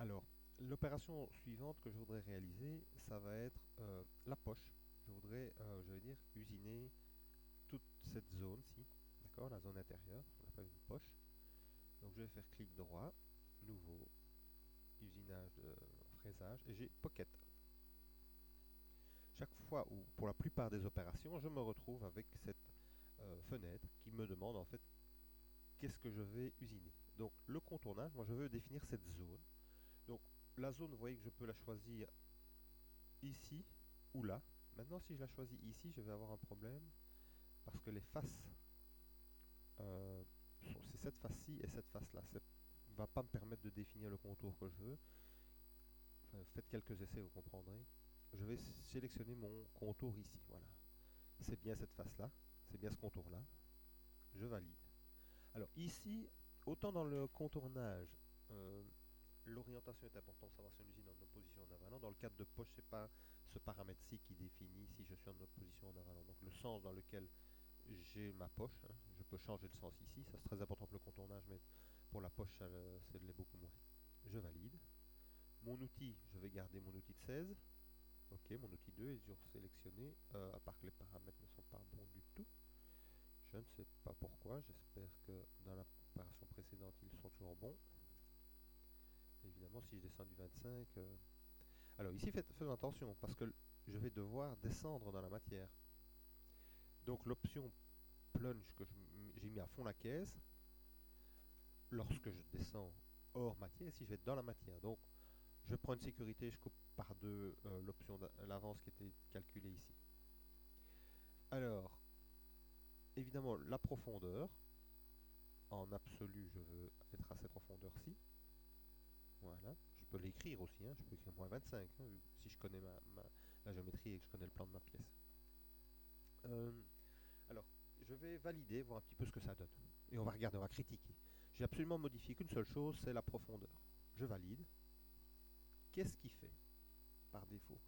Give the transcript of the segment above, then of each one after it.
Alors, l'opération suivante que je voudrais réaliser, ça va être la poche. Je voudrais, je vais dire, usiner toute cette zone-ci, d'accord, la zone intérieure, on appelle une poche. Donc je vais faire clic droit, nouveau, usinage de fraisage, et j'ai Pocket. Chaque fois, ou pour la plupart des opérations, je me retrouve avec cette fenêtre qui me demande en fait qu'est-ce que je vais usiner. Donc le contournage, moi je veux définir cette zone. Donc la zone, vous voyez que je peux la choisir ici ou là. Maintenant, si je la choisis ici, je vais avoir un problème parce que les faces, euh, c'est cette face-ci et cette face-là. Ça ne va pas me permettre de définir le contour que je veux. Enfin, faites quelques essais, vous comprendrez. Je vais sélectionner mon contour ici. Voilà. C'est bien cette face-là. C'est bien ce contour-là. Je valide. Alors ici, autant dans le contournage, l'orientation est importante, savoir si on usine en opposition ou en avalant. Dans le cadre de poche, c'est pas ce paramètre-ci qui définit si je suis en opposition ou en avalant. Donc le sens dans lequel j'ai ma poche, hein, je peux changer le sens ici, ça c'est très important pour le contournage, mais pour la poche, ça l'est beaucoup moins. Je valide. Mon outil, je vais garder mon outil de 16. Ok, mon outil 2 est toujours sélectionné, à part que les paramètres ne sont pas bons du tout. Je ne sais pas pourquoi, j'espère que dans la préparation précédente, ils sont toujours bons. Évidemment, si je descends du 25... Alors ici, faites attention, parce que je vais devoir descendre dans la matière. Donc l'option plunge que j'ai mis à fond la caisse, lorsque je descends hors matière, ici je vais être dans la matière. Donc je prends une sécurité, je coupe par deux l'option l'avance qui était calculée ici. Alors, évidemment, la profondeur, en absolu, je veux être à cette profondeur-ci. Voilà, je peux l'écrire aussi, hein. Je peux écrire moins 25, hein, si je connais la géométrie et que je connais le plan de ma pièce. Alors, je vais valider, voir un petit peu ce que ça donne. Et on va regarder, on va critiquer. J'ai absolument modifié qu'une seule chose, c'est la profondeur. Je valide. Qu'est-ce qui fait par défaut?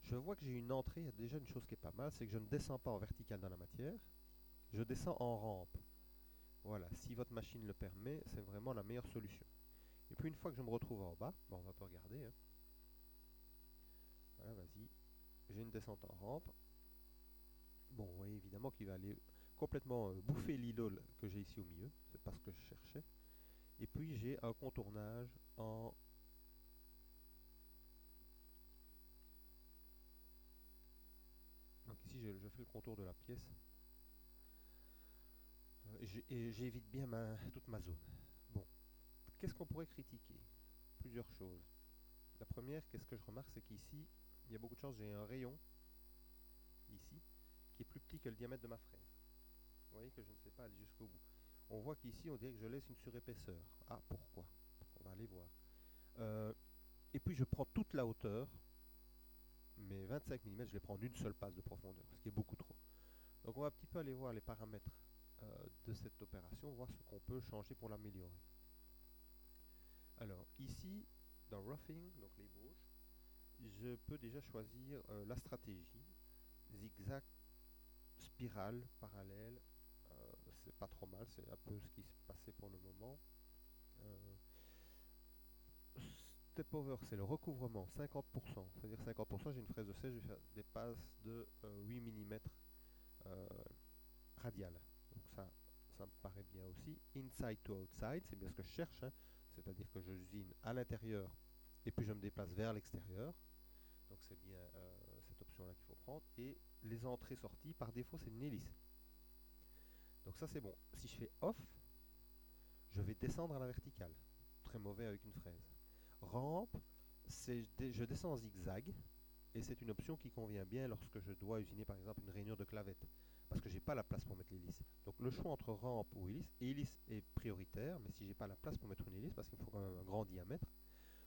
Je vois que j'ai une entrée, il y a déjà une chose qui est pas mal, c'est que je ne descends pas en vertical dans la matière, je descends en rampe. Voilà, si votre machine le permet, c'est vraiment la meilleure solution. Et puis une fois que je me retrouve en bas, bon, on va un peu regarder, hein. Voilà, vas-y. J'ai une descente en rampe. Bon, vous voyez évidemment qu'il va aller complètement bouffer l'îlot que j'ai ici au milieu. C'est pas ce que je cherchais. Et puis j'ai un contournage en... Donc ici je fais le contour de la pièce. Et j'évite bien toute ma zone. Bon, qu'est-ce qu'on pourrait critiquer? Plusieurs choses. La première, qu'est-ce que je remarque, c'est qu'ici, il y a beaucoup de chance, j'ai un rayon, ici, qui est plus petit que le diamètre de ma fraise. Vous voyez que je ne sais pas aller jusqu'au bout. On voit qu'ici, on dirait que je laisse une surépaisseur. Ah, pourquoi? On va aller voir. Et puis, je prends toute la hauteur, mes 25 mm, je les prends en une seule passe de profondeur, ce qui est beaucoup trop. Donc, on va un petit peu aller voir les paramètres de cette opération, voir ce qu'on peut changer pour l'améliorer. Alors, ici, dans Roughing, donc l'ébauche, je peux déjà choisir la stratégie, zigzag, spirale, parallèle, c'est pas trop mal, c'est un peu ce qui se passait pour le moment. Step over, c'est le recouvrement, 50%, c'est-à-dire 50%, j'ai une fraise de 16, je vais faire des passes de 8 mm radiales. Donc ça me paraît bien aussi. Inside to outside, c'est bien ce que je cherche, hein, c'est-à-dire que je usine à l'intérieur et puis je me déplace vers l'extérieur. Donc c'est bien cette option-là qu'il faut prendre. Et les entrées-sorties, par défaut, c'est une hélice. Donc ça c'est bon. Si je fais off, je vais descendre à la verticale. Très mauvais avec une fraise. Rampe, je descends en zigzag. Et c'est une option qui convient bien lorsque je dois usiner par exemple une rainure de clavette. Parce que j'ai pas la place pour mettre l'hélice. Donc le choix entre rampe ou hélice, et hélice est prioritaire, mais si j'ai pas la place pour mettre une hélice, parce qu'il me faut quand même un grand diamètre,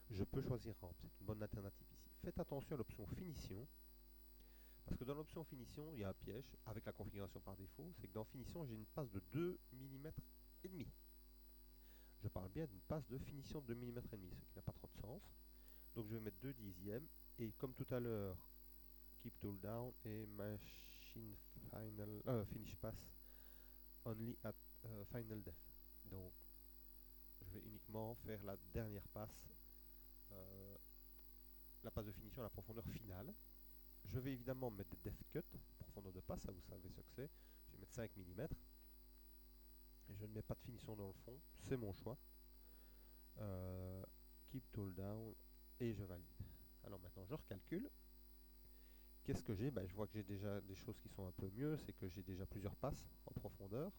je peux choisir rampe. C'est une bonne alternative ici. Faites attention à l'option finition, parce que dans l'option finition, il y a un piège avec la configuration par défaut, c'est que dans finition, j'ai une passe de 2 mm et demi. Je parle bien d'une passe de finition de 2 mm et demi, ce qui n'a pas trop de sens. Donc je vais mettre 2 dixièmes, et comme tout à l'heure, keep tool down et machine finish pass only at final depth. Donc je vais uniquement faire la dernière passe euh, la passe de finition à la profondeur finale. Je vais évidemment mettre des depth cut, profondeur de passe, ça vous savez ce que c'est. Je vais mettre 5 mm. Et je ne mets pas de finition dans le fond, c'est mon choix. Keep tool down et je valide. Alors maintenant je recalcule. Qu'est-ce que j'ai? Je vois que j'ai déjà des choses qui sont un peu mieux, c'est que j'ai déjà plusieurs passes en profondeur.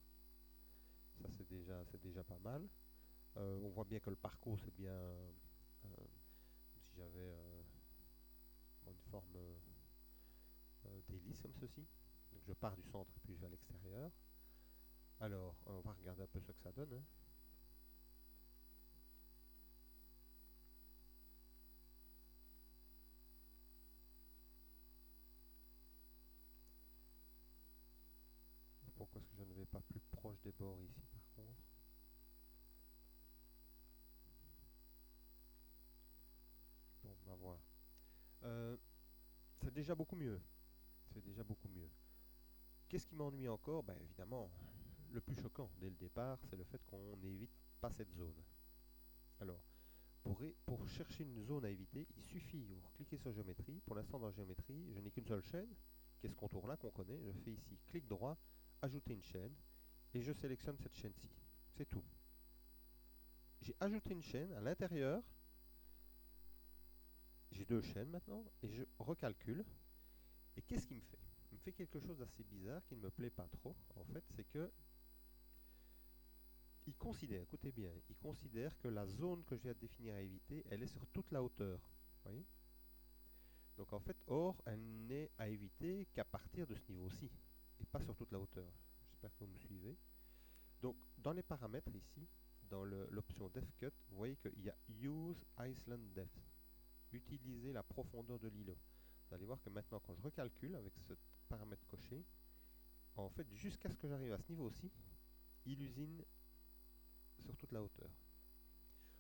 Ça c'est déjà pas mal. On voit bien que le parcours c'est bien comme si j'avais une forme d'hélice comme ceci. Donc je pars du centre et puis je vais à l'extérieur. Alors on va regarder un peu ce que ça donne. Pourquoi est-ce que je ne vais pas plus proche des bords ici par contre? Bon, on va voir. C'est déjà beaucoup mieux. C'est déjà beaucoup mieux. Qu'est-ce qui m'ennuie encore? Évidemment, le plus choquant dès le départ, c'est le fait qu'on n'évite pas cette zone. Alors, pour chercher une zone à éviter, il suffit, vous cliquez sur géométrie. Pour l'instant, dans géométrie, je n'ai qu'une seule chaîne, qui est ce contour-là qu'on connaît. Je fais ici clic droit, ajouter une chaîne, et je sélectionne cette chaîne-ci. C'est tout. J'ai ajouté une chaîne à l'intérieur. J'ai deux chaînes maintenant, et je recalcule. Et qu'est-ce qu'il me fait? Il me fait quelque chose d'assez bizarre qui ne me plaît pas trop. En fait, c'est que il considère, écoutez bien, il considère que la zone que je viens de définir à éviter, elle est sur toute la hauteur. Vous voyez? Donc en fait, or, elle n'est à éviter qu'à partir de ce niveau-ci, et pas sur toute la hauteur. J'espère que vous me suivez. Donc dans les paramètres ici, dans l'option Depth Cut, vous voyez qu'il y a Use Island Depth. Utiliser la profondeur de l'îlot. Vous allez voir que maintenant, quand je recalcule avec ce paramètre coché, en fait, jusqu'à ce que j'arrive à ce niveau-ci, il usine sur toute la hauteur.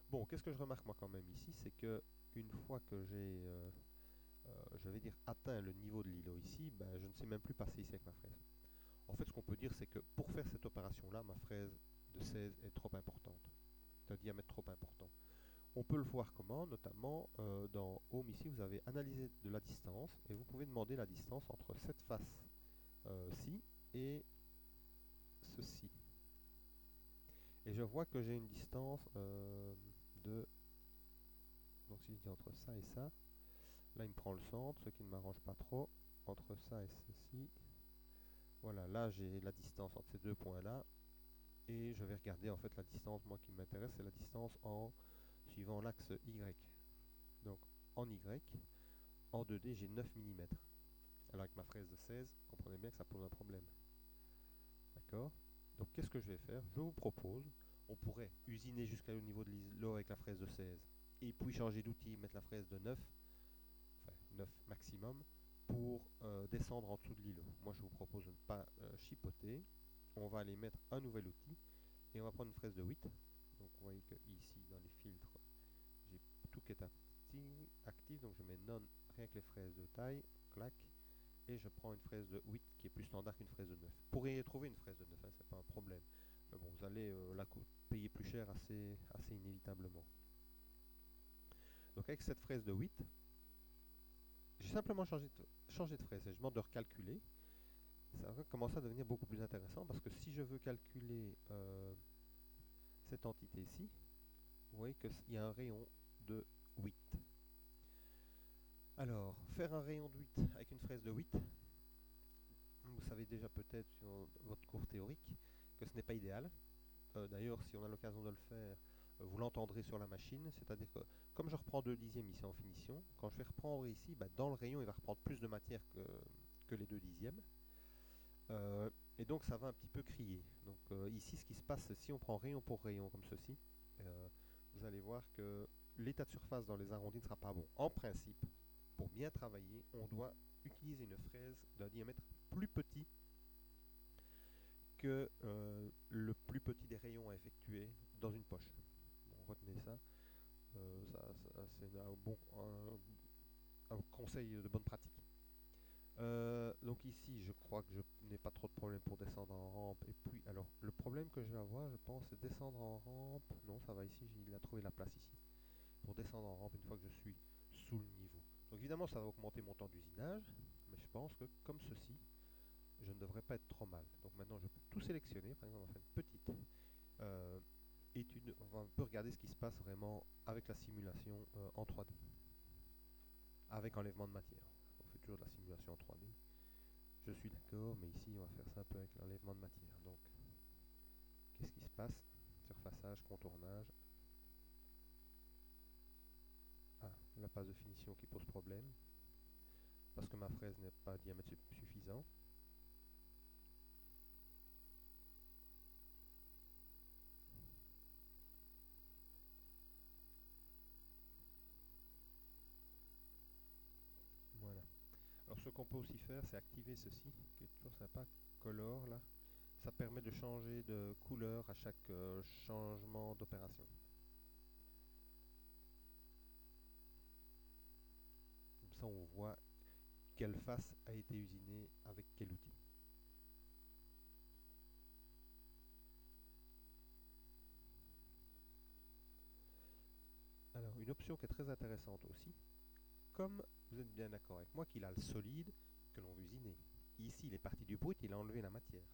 Bon, qu'est-ce que je remarque moi quand même ici, c'est que une fois que j'ai, je vais dire, atteint le niveau de l'îlot ici, je ne sais même plus passer ici avec ma fraise. En fait, ce qu'on peut dire, c'est que pour faire cette opération-là, ma fraise de 16 est trop importante. C'est un diamètre trop important. On peut le voir comment, notamment dans Home ici, vous avez analysé de la distance et vous pouvez demander la distance entre cette face-ci et ceci. Et je vois que j'ai une distance de... Donc si je dis entre ça et ça, là il me prend le centre, ce qui ne m'arrange pas trop. Entre ça et ceci, voilà, là j'ai la distance entre ces deux points-là. Et je vais regarder en fait la distance, moi qui m'intéresse, c'est la distance en suivant l'axe Y. Donc en Y, en 2D, j'ai 9 mm. Alors avec ma fraise de 16, comprenez bien que ça pose un problème. D'accord? Donc qu'est-ce que je vais faire? Je vous propose, on pourrait usiner jusqu'au niveau de l'îlot avec la fraise de 16 et puis changer d'outil, mettre la fraise de 9, enfin 9 maximum, pour descendre en dessous de l'îlot. Moi je vous propose de ne pas chipoter. On va aller mettre un nouvel outil et on va prendre une fraise de 8. Donc vous voyez que ici dans les filtres, j'ai tout qui est actif, donc je mets non rien que les fraises de taille, clac, et je prends une fraise de 8 qui est plus standard qu'une fraise de 9. Vous pourriez trouver une fraise de 9, hein, c'est pas un problème. Mais bon, vous allez la payer plus cher assez inévitablement. Donc avec cette fraise de 8, j'ai simplement changé de fraise et je demande de recalculer. Ça va commencer à devenir beaucoup plus intéressant parce que si je veux calculer cette entité-ci, vous voyez qu'il y a un rayon de 8. Alors, faire un rayon de 8 avec une fraise de 8, vous savez déjà peut-être sur votre cours théorique que ce n'est pas idéal. D'ailleurs, si on a l'occasion de le faire, vous l'entendrez sur la machine, c'est-à-dire que comme je reprends 2 dixièmes ici en finition, quand je vais reprendre ici, dans le rayon, il va reprendre plus de matière que les 2 dixièmes. Et donc ça va un petit peu crier. Donc ici, ce qui se passe, si on prend rayon pour rayon comme ceci, vous allez voir que l'état de surface dans les arrondis ne sera pas bon. En principe, pour bien travailler, on doit utiliser une fraise d'un diamètre plus petit que le plus petit des rayons à effectuer dans une poche. Bon, retenez ça. C'est un conseil de bonne pratique. Donc ici, je crois que je n'ai pas trop de problème pour descendre en rampe. Et puis, alors, le problème que je vais avoir, je pense, c'est descendre en rampe. Non, ça va ici, il a trouvé la place ici. Pour descendre redescendre en rampe une fois que je suis sous le niveau. Donc évidemment, ça va augmenter mon temps d'usinage, mais je pense que comme ceci, je ne devrais pas être trop mal. Donc maintenant, je peux tout sélectionner. Par exemple, on va faire une petite étude. On peut regarder ce qui se passe vraiment avec la simulation en 3D, avec enlèvement de matière. On fait toujours de la simulation en 3D. Je suis d'accord, mais ici, on va faire ça un peu avec l'enlèvement de matière. Donc, qu'est-ce qui se passe? Surfaçage, contournage. Ah, la passe de finition qui pose problème, parce que ma fraise n'est pas à diamètre suffisant. Voilà. Alors ce qu'on peut aussi faire, c'est activer ceci, qui est toujours sympa, Color là. Ça permet de changer de couleur à chaque changement d'opération. Comme ça on voit quelle face a été usinée avec quel outil. Alors une option qui est très intéressante aussi, comme vous êtes bien d'accord avec moi qu'il a le solide que l'on veut usiner. Ici les parties du brut, il a enlevé la matière.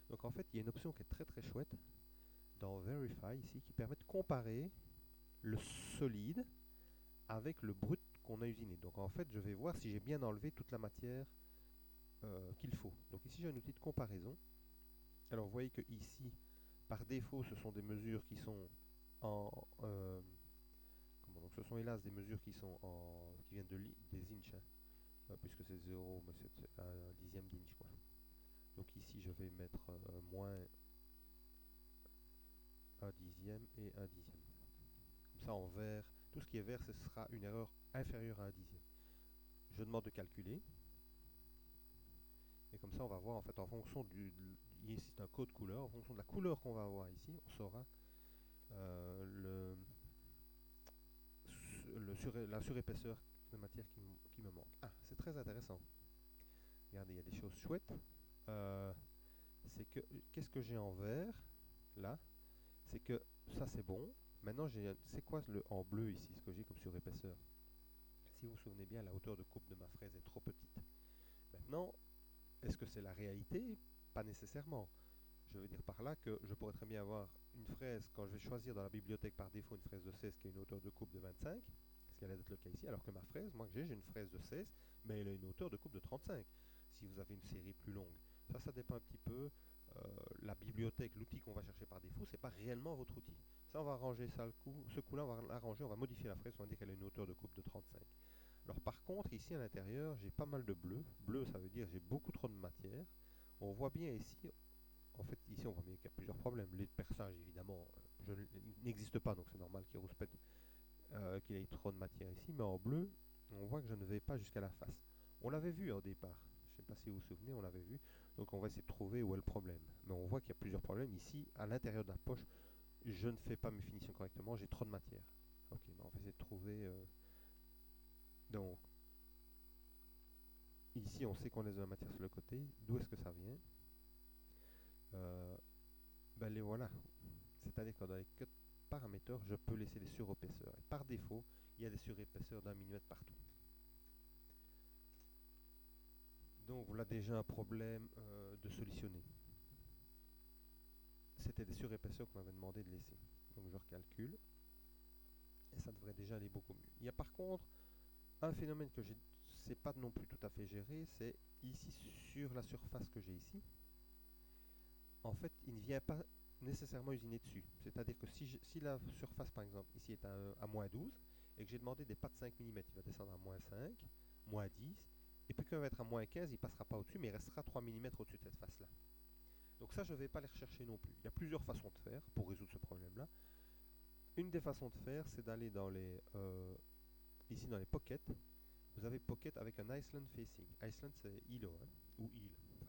Donc en fait il y a une option qui est très très chouette dans Verify ici qui permet de comparer le solide avec le brut qu'on a usiné. Donc en fait je vais voir si j'ai bien enlevé toute la matière qu'il faut. Donc ici j'ai un outil de comparaison. Alors vous voyez que ici par défaut ce sont des mesures qui sont en donc ce sont hélas des mesures qui sont qui viennent des inches, hein, puisque c'est 0, mais c'est un dixième d'inch quoi. Donc ici je vais mettre moins un dixième et un dixième. Comme ça en vert, tout ce qui est vert ce sera une erreur inférieure à un dixième. Je demande de calculer. Et comme ça, on va voir en fait en fonction ici c'est un code couleur, en fonction de la couleur qu'on va avoir ici, on saura la surépaisseur de matière qui me manque. Ah, c'est très intéressant. Regardez, il y a des choses chouettes. C'est que qu'est-ce que j'ai en vert là? C'est que ça c'est bon. Maintenant, c'est quoi en bleu ici, ce que j'ai comme surépaisseur? Si vous vous souvenez bien, la hauteur de coupe de ma fraise est trop petite. Maintenant, est-ce que c'est la réalité? Pas nécessairement. Je veux dire par là que je pourrais très bien avoir une fraise, quand je vais choisir dans la bibliothèque par défaut une fraise de 16 qui a une hauteur de coupe de 25, ce qui allait être le cas ici, alors que ma fraise, moi que j'ai une fraise de 16, mais elle a une hauteur de coupe de 35, si vous avez une série plus longue. Ça dépend un petit peu. La bibliothèque, l'outil qu'on va chercher par défaut, c'est pas réellement votre outil. Ça, on va arranger ça ce coup-là, on va l'arranger, on va modifier la fraise, on va dire qu'elle a une hauteur de coupe de 35. Alors par contre, ici à l'intérieur, j'ai pas mal de bleu. Bleu, ça veut dire j'ai beaucoup trop de matière. On voit bien ici, en fait, ici, on voit bien qu'il y a plusieurs problèmes. Les perçages, évidemment, n'existent pas, donc c'est normal qu'il rouspète, qu'il ait trop de matière ici. Mais en bleu, on voit que je ne vais pas jusqu'à la face. On l'avait vu au départ. Je ne sais pas si vous vous souvenez, on l'avait vu. Donc on va essayer de trouver où est le problème. Mais on voit qu'il y a plusieurs problèmes. Ici, à l'intérieur de la poche, je ne fais pas mes finitions correctement. J'ai trop de matière. Ok, on va essayer de trouver... donc, ici, on sait qu'on laisse de la matière sur le côté. D'où est-ce que ça vient? Ben les voilà. C'est-à-dire que dans les cut paramètres, je peux laisser des surépaisseurs. Et par défaut, il y a des surépaisseurs d'1 millimètre partout. Donc voilà déjà un problème de solutionner. C'était des surépaisseurs qu'on m'avait demandé de laisser. Donc je recalcule. Et ça devrait déjà aller beaucoup mieux. Il y a par contre un phénomène que je ne sais pas non plus tout à fait gérer, c'est ici sur la surface que j'ai ici. En fait, il ne vient pas nécessairement usiner dessus. C'est-à-dire que si la surface, par exemple, ici est à moins 12, et que j'ai demandé des pas de 5 mm, il va descendre à moins 5, moins 10, et puis quand il va être à moins 15, il ne passera pas au-dessus, mais il restera 3 mm au-dessus de cette face-là. Donc ça, je ne vais pas les rechercher non plus. Il y a plusieurs façons de faire pour résoudre ce problème-là. Une des façons de faire, c'est d'aller dans ici dans les pockets. Vous avez pocket avec un Iceland facing. Iceland, c'est îlot, hein, ou île. Ouais.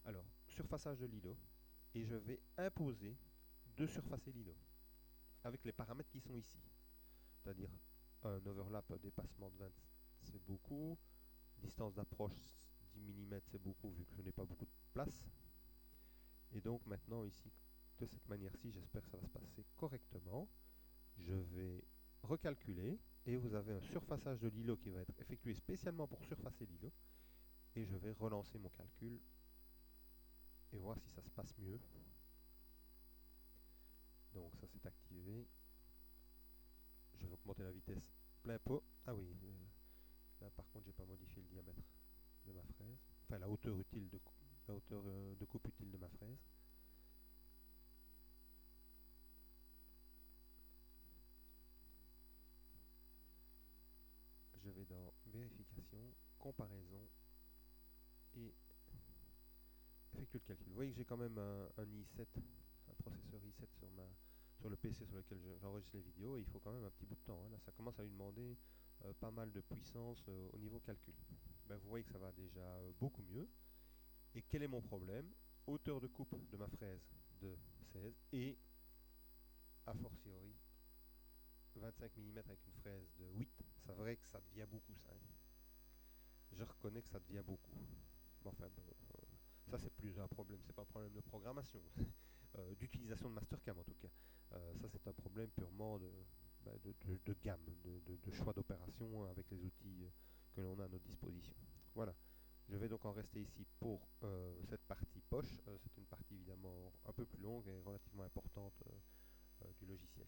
Alors, surfaçage de l'îlot, et je vais imposer de surfacer l'îlot avec les paramètres qui sont ici. C'est-à-dire un overlap, un dépassement de 20, c'est beaucoup. Distance d'approche 10 mm, c'est beaucoup vu que je n'ai pas beaucoup de place. Et donc maintenant ici, de cette manière-ci, j'espère que ça va se passer correctement. Je vais recalculer et vous avez un surfaçage de l'îlot qui va être effectué spécialement pour surfacer l'îlot. Et je vais relancer mon calcul et voir si ça se passe mieux. Donc ça s'est activé. Je vais augmenter la vitesse plein pot. Ah oui, là par contre j'ai pas modifié le diamètre de ma fraise. Enfin la hauteur utile la hauteur de coupe utile de ma fraise. Je vais dans vérification, comparaison et effectuer le calcul. Vous voyez que j'ai quand même un i7, un processeur i7 sur le PC sur lequel j'enregistre les vidéos et il faut quand même un petit bout de temps. Hein. Là ça commence à lui demander pas mal de puissance au niveau calcul. Ben, vous voyez que ça va déjà beaucoup mieux. Et quel est mon problème? Hauteur de coupe de ma fraise de 16 et a fortiori 25 mm avec une fraise de 8. C'est vrai que ça devient beaucoup ça. Hein. Je reconnais que ça devient beaucoup. Mais enfin bon, ça c'est plus un problème, c'est pas un problème de programmation, d'utilisation de Mastercam en tout cas. Ça c'est un problème purement de gamme, de choix d'opération avec les outils que l'on a à notre disposition. Voilà. Je vais donc en rester ici pour cette partie poche. C'est une partie évidemment un peu plus longue et relativement importante du logiciel.